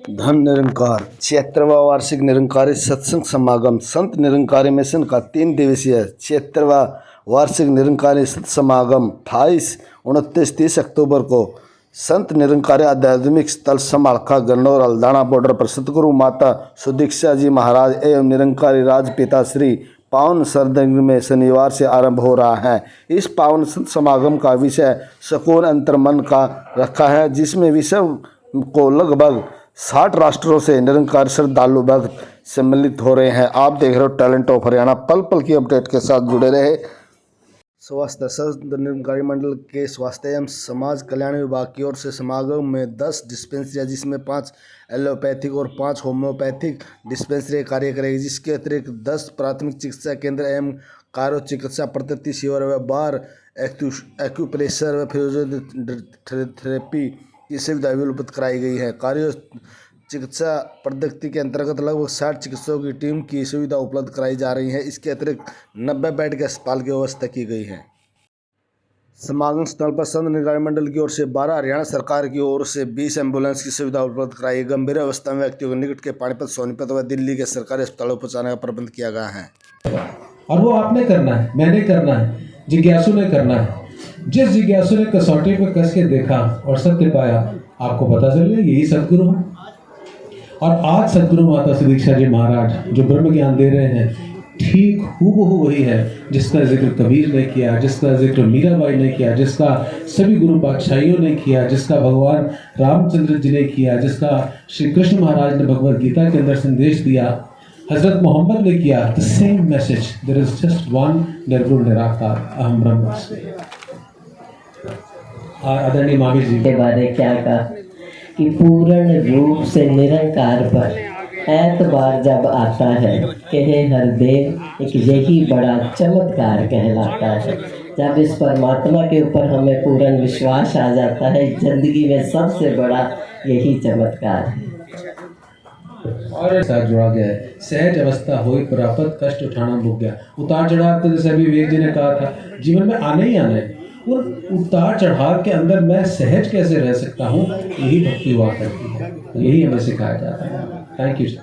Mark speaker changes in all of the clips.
Speaker 1: धन निरंकार 76वां वार्षिक निरंकारी सत्संग समागम संत निरंकारी मिशन का 3 दिवसीय 76वां वार्षिक निरंकारी सत्संग समागम 28, 29, 30 अक्टूबर को संत निरंकारी आध्यात्मिक स्थल समालखा गन्नौर अल्दाना बॉर्डर पर सतगुरु माता सुदीक्षा जी महाराज एवं निरंकारी राजपिता श्री पावन सरदंग में शनिवार से आरंभ हो रहा है। इस पावन संत समागम का विषय सकून अंतर्मन का रखा है, जिसमें विश्व को लगभग 60 राष्ट्रों से निरंकार श्रद्धालु भक्त सम्मिलित हो रहे हैं। आप देख रहे हो टैलेंट ऑफ हरियाणा। पल पल की अपडेट के साथ जुड़े रहे। स्वास्थ्य संत निरंकारी मंडल के स्वास्थ्य एवं समाज कल्याण विभाग की ओर से समागम में 10 डिस्पेंसरियाँ, जिसमें 5 एलोपैथिक और 5 होम्योपैथिक डिस्पेंसरी कार्य करेगी, जिसके अतिरिक्त 10 प्राथमिक चिकित्सा केंद्र एवं कार्य चिकित्सा पद्धति शिविर व बार एक्यूप्रेशर व फिजियोथेरेपी की सुविधा भी उपलब्ध कराई गई है। कार्य चिकित्सा पद्धति के अंतर्गत लगभग 60 चिकित्सकों की टीम की सुविधा उपलब्ध कराई जा रही है। इसके अतिरिक्त 90 बेड के अस्पताल की व्यवस्था की गई है। समागम स्थल पर संत निरंकारी मंडल की ओर से 12, हरियाणा सरकार की ओर से 20 एम्बुलेंस की सुविधा उपलब्ध कराई। गंभीर अवस्था में व्यक्तियों को निकट के पानीपत, सोनीपत व दिल्ली के सरकारी अस्पतालों पहुंचाने का प्रबंध किया गया है।
Speaker 2: और वो आपने करना है, मैंने करना है, जिज्ञासु ने करना है। जिस जिज्ञासु ने कसौटी पर कस के देखा और सत्य पाया, आपको पता चल गया यही सदगुरु है। और आज सदगुरु माता सुदीक्षा जी महाराज जो ब्रह्म ज्ञान दे रहे हैं, ठीक हूबहू वही है जिसका जिक्र कबीर ने किया, जिसका जिक्र मीराबाई ने किया, जिसका सभी गुरु पातशाहियों ने किया, जिसका भगवान रामचंद्र जी ने किया, जिसका श्री कृष्ण महाराज ने भगवद गीता के अंदर संदेश दिया, हजरत मोहम्मद ने किया। The same message, there is just one निर्गुण निराकार अहम ब्रह्मास्मि। आदरणीय मामी जी
Speaker 3: के बारे क्या कहा कि पूर्ण रूप से निरंकार पर ऐतबार जब आता है, कहे हर देव एक यही बड़ा चमत्कार कहलाता है। जब इस परमात्मा के ऊपर हमें पूर्ण विश्वास आ जाता है, जिंदगी में सबसे बड़ा यही चमत्कार है।
Speaker 2: और साथ जुड़ा गया है, सहज अवस्था हुई प्राप्त, कष्ट उठाना भूल गया। उतार चढ़ाव तो जैसे अभी विवेक जी ने कहा था, जीवन में आना ही आना है। और उतार चढ़ाव के अंदर मैं सहज कैसे रह सकता हूँ, यही भक्ति हुआ करती है, यही हमें सिखाया जाता है। Thank you sir.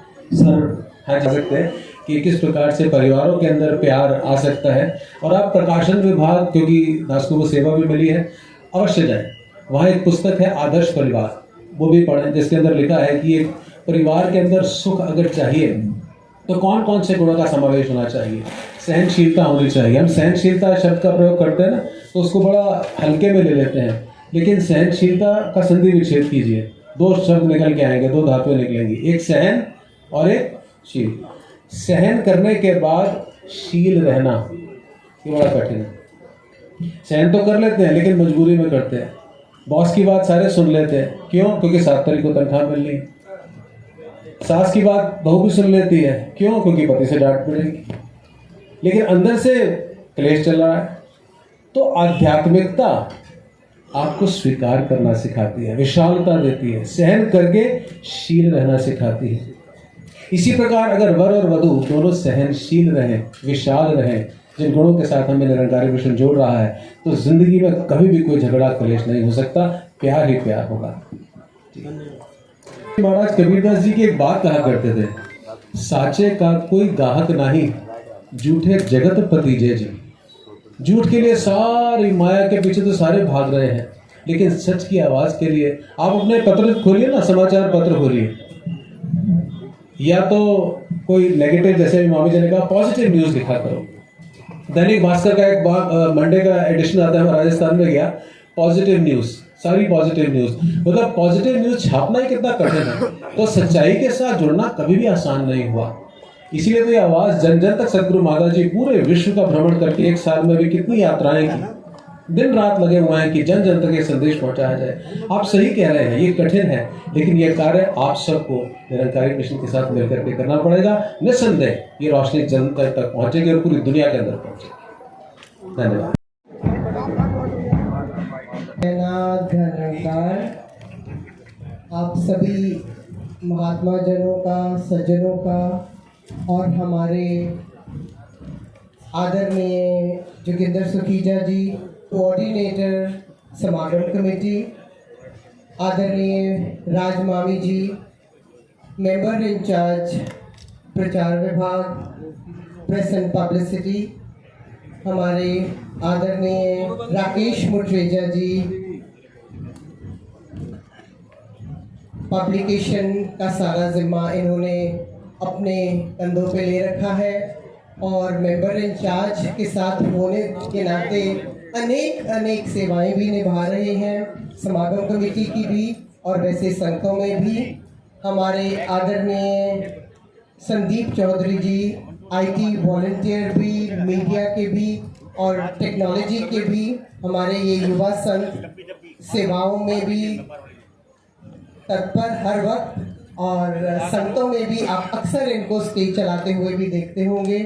Speaker 2: हाँ, जा सकते हैं कि किस प्रकार से परिवारों के अंदर प्यार आ सकता है। और आप प्रकाशन विभाग, क्योंकि दासको को सेवा भी मिली है, अवश्य जाए। वहाँ एक पुस्तक है आदर्श परिवार, वो भी पढ़ें, जिसके अंदर लिखा है कि एक परिवार के अंदर सुख अगर चाहिए तो कौन कौन से गुणों का समावेश होना चाहिए। सहनशीलता होनी चाहिए। हम सहनशीलता शब्द का प्रयोग करते हैं ना, तो उसको बड़ा हल्के में ले लेते हैं, लेकिन सहनशीलता का संधि विच्छेद कीजिए, 2 शब्द निकल के आएंगे, 2 धातुएं निकलेंगी, एक सहन और एक शील। सहन करने के बाद शील रहना ये बड़ा कठिन है। सहन तो कर लेते हैं, लेकिन मजबूरी में करते हैं। बॉस की बात सारे सुन लेते हैं, क्यों? क्योंकि 7 तारीख को तनख्वाह मिलनी। सास की बात बहू भी सुन लेती है, क्यों? क्योंकि पति से डांट पड़ेगी। लेकिन अंदर से क्लेश चल रहा है। तो आध्यात्मिकता आपको स्वीकार करना सिखाती है, विशालता देती है, सहन करके शील रहना सिखाती है। इसी प्रकार अगर वर और वधू दोनों सहनशील रहें, विशाल रहें, जिन गुणों के साथ हमें निरंकारी मिशन जोड़ रहा है, तो जिंदगी में कभी भी कोई झगड़ा क्लेश नहीं हो सकता, प्यार ही प्यार होगा। महाराज कबीरदास जी की एक बात कहा करते थे, साचे का कोई गाहक नहीं, झूठे जगत पति जय जी। झूठ के लिए सारी माया के पीछे तो सारे भाग रहे हैं, लेकिन सच की आवाज के लिए आप अपने पत्र खोलिए ना, समाचार पत्र खोलिए, या तो कोई नेगेटिव, जैसे मामी जी ने कहा, पॉजिटिव न्यूज लिखा करो। दैनिक भास्कर का एक मंडे का एडिशन आता है, राजस्थान में गया, पॉजिटिव न्यूज, सारी पॉजिटिव न्यूज। मतलब पॉजिटिव न्यूज छापना ही कितना कठिन है, तो सच्चाई के साथ जुड़ना कभी भी आसान नहीं हुआ। इसीलिए तो ये आवाज जन जन तक सदगुरु माता जी पूरे विश्व का भ्रमण करके 1 साल में भी कितनी यात्राएं की, दिन रात लगे हुए हैं कि जन जन तक ये संदेश पहुंचाया जाए। आप सही कह रहे हैं, ये कठिन है, लेकिन ये कार्य आप सबको निरंकारी मिशन के साथ मिलकर के करना पड़ेगा। निस्संदेह ये रोशनी जन तक पहुंचेगी और पूरी दुनिया के अंदर पहुंचेगी। धन्यवाद।
Speaker 4: धन्यवाद। आप सभी महात्मा जनों का, सज्जनों का और हमारे आदरणीय जोगिंदर सुखीजा जी, कोऑर्डिनेटर समागम कमेटी, आदरणीय राजमामी जी, मेंबर इंचार्ज प्रचार विभाग, प्रेस एंड पब्लिसिटी, हमारे आदरणीय राकेश मुट्रेजा जी, पब्लिकेशन का सारा जिम्मा इन्होंने अपने कंधों पे ले रखा है और मेंबर इंचार्ज के साथ होने के नाते अनेक सेवाएं भी निभा रहे हैं, समागम कमेटी की भी और वैसे संघों में भी। हमारे आदरणीय संदीप चौधरी जी आईटी वॉलंटियर भी, मीडिया के भी और टेक्नोलॉजी के भी, हमारे ये युवा संघ सेवाओं में भी तत्पर हर वक्त और संतों में भी आप अक्सर इनको स्टेज चलाते हुए भी देखते होंगे।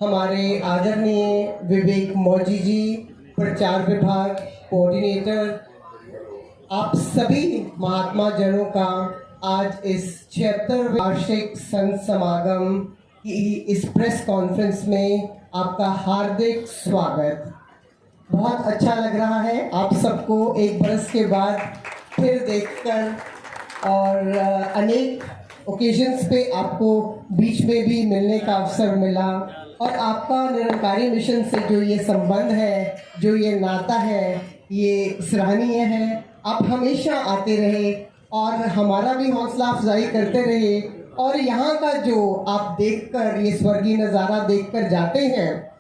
Speaker 4: हमारे आदरणीय विवेक मौजी जी प्रचार विभाग कोऑर्डिनेटर, आप सभी महात्मा जनों का आज इस 76वें वार्षिक संत समागम की इस प्रेस कॉन्फ्रेंस में आपका हार्दिक स्वागत। बहुत अच्छा लग रहा है आप सबको एक बरस के बाद फिर देखकर और अनेक ओकेजन्स पे आपको बीच में भी मिलने का अवसर मिला और आपका निरंकारी मिशन से जो ये संबंध है, जो ये नाता है, ये सराहनीय है। आप हमेशा आते रहे और हमारा भी हौसला अफजाई करते रहे और यहाँ का जो आप देखकर ये स्वर्गीय नज़ारा देखकर जाते हैं,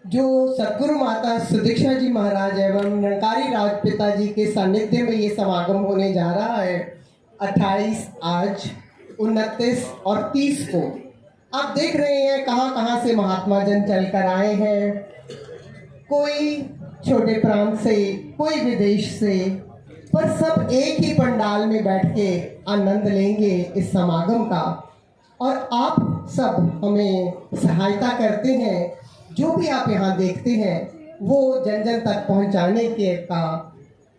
Speaker 4: जो सतगुरु माता सुदीक्षा जी महाराज एवं निरंकारी राजपिता जी के सानिध्य में ये समागम होने जा रहा है 28 आज 29 और 30 को। आप देख रहे हैं कहाँ कहाँ से महात्मा जन चल कर आए हैं, कोई छोटे प्रांत से, कोई विदेश से, पर सब एक ही पंडाल में बैठ के आनंद लेंगे इस समागम का। और आप सब हमें सहायता करते हैं, जो भी आप यहाँ देखते हैं वो जन जन तक पहुँचाने के का,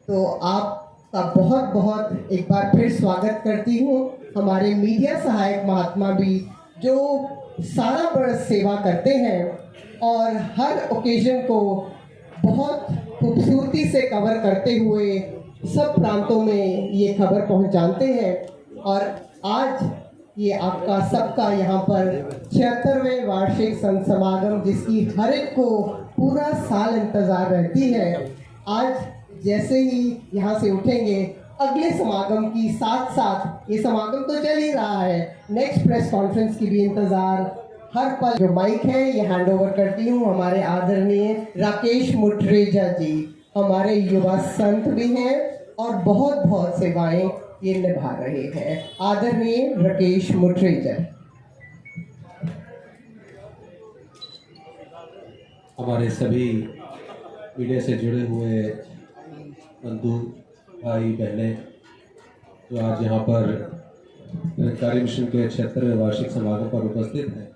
Speaker 4: तो आपका बहुत बहुत एक बार फिर स्वागत करती हूँ। हमारे मीडिया सहायक महात्मा भी जो सारा बरस सेवा करते हैं और हर ओकेजन को बहुत खूबसूरती से कवर करते हुए सब प्रांतों में ये खबर पहुंचाते हैं। और आज ये आपका सबका यहाँ पर 76वें वार्षिक संत समागम, जिसकी हर एक को पूरा साल इंतज़ार रहती है, आज जैसे ही यहाँ से उठेंगे अगले समागम की साथ साथ ये समागम तो चल ही रहा है, नेक्स्ट प्रेस कॉन्फ्रेंस की भी इंतज़ार हर पल। जो माइक है ये हैंड ओवर करती हूँ हमारे आदरणीय राकेश मुट्रेजा जी, हमारे युवा संत भी हैं और बहुत बहुत सेवाएं ये निभा रहे हैं। आदरणीय राकेश मुट्रेजा।
Speaker 2: हमारे सभी मीडिया से जुड़े हुए बंधु भाई बहनें जो आज यहाँ पर निरंकारी मिशन के 76वें वार्षिक समागम पर उपस्थित हैं,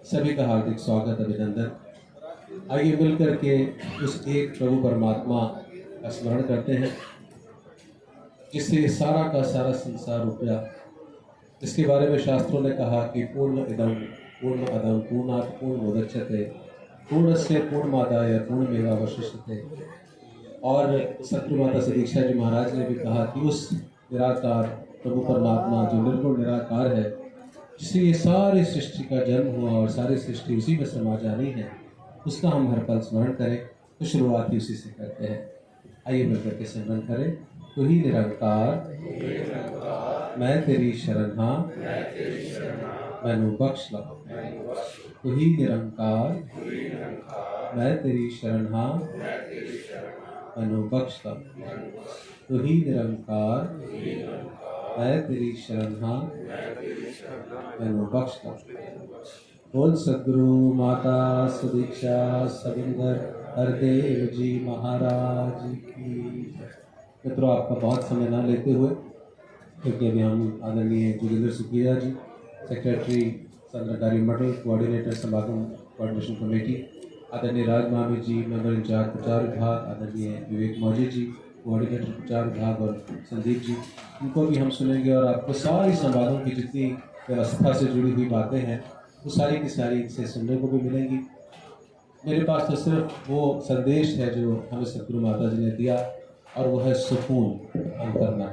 Speaker 2: सभी का हार्दिक स्वागत अभिनंदन। आइए मिलकर के उस एक प्रभु परमात्मा का स्मरण करते हैं जिससे सारा का सारा संसार उपजा, जिसके बारे में शास्त्रों ने कहा कि पूर्ण इदम पूर्ण अदम पूर्णात् पूर्णमुदच्यते पूर्णस्य पूर्णमादाय पूर्णमेवावशिष्यते। और सतगुरु माता सुदीक्षा जी महाराज ने भी कहा कि उस निराकार प्रभु परमात्मा जो निर्गुण निराकार है, जिससे ये सारी सृष्टि का जन्म हुआ और सारी सृष्टि उसी में समा जानी है, उसका हम हर पल स्मरण करें। तो शुरुआत ही उसी से करते हैं। आइए मिलकर के स्मरण करें। तू ही निरंकार मैं तेरी शरण हाँ मैनू बख्श ला। तू ही निरंकार मैं तेरी शरण हाँ मैनू बख्श ला। तू ही निरंकार मैं तेरी शरण हाँ मैनू बख्श ला। बोल सद्गुरु माता सुदीक्षा सविंदर हरदेव जी महाराज की। मित्रों, आपका बहुत समय ना लेते हुए, क्योंकि अभी हम आदरणीय जोगिंदर सुखीजा जी सेक्रेटरी संतकारी मडल कोऑर्डिनेटर समागम कोऑर्डिनेशन कमेटी, आदरणीय राज मामी जी मेंबर इंचार्ज प्रचार विभाग, आदरणीय विवेक मौजी जी कोऑर्डिनेटर प्रचार विभाग और संदीप जी, इनको भी हम सुनेंगे और आपको सारी समागम की जितनी व्यवस्था से जुड़ी हुई बातें हैं वो सारी की सारी इनसे सुनने को भी मिलेंगी। मेरे पास तो सिर्फ वो संदेश है जो हमें सतगुरु माता जी ने दिया और वो है सुकून अंतर्ना।